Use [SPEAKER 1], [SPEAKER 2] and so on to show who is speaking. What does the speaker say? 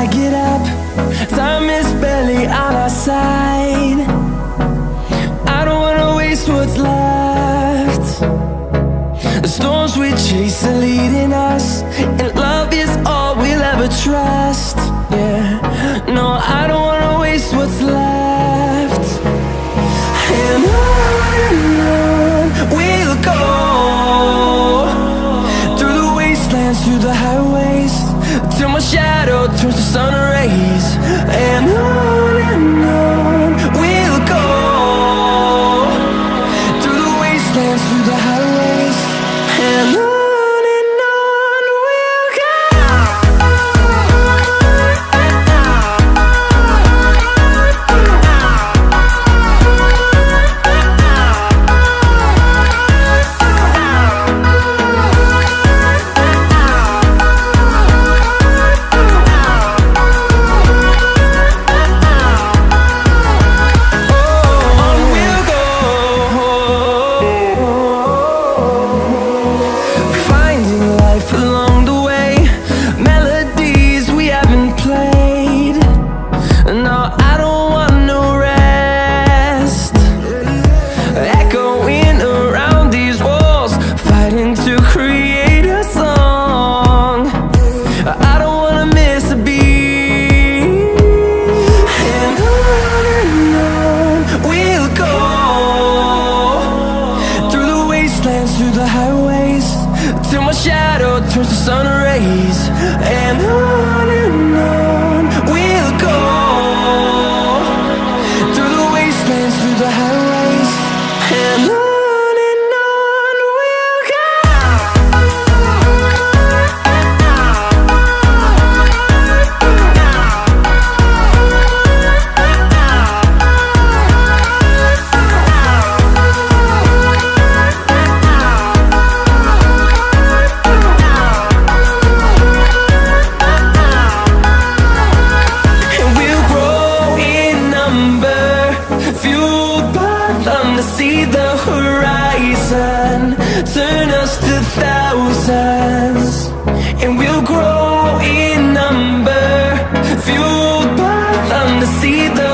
[SPEAKER 1] I get up, time is barely on our side. I don't wanna waste what's left. The storms we chase are leading us, and love is all we'll ever trust. Yeah, no, I don't wanna waste what's left. And on we'll go, through the wastelands, through the highways, till my shadow turns to sun rays. And on we'll go, through the wastelands, through the highways, and on. Through the highways, till my shadow turns to sun rays. And on we'll go, through the wastelands, through the highways, and on. See the horizon turn us to thousands, and we'll grow in number, fueled by them to see the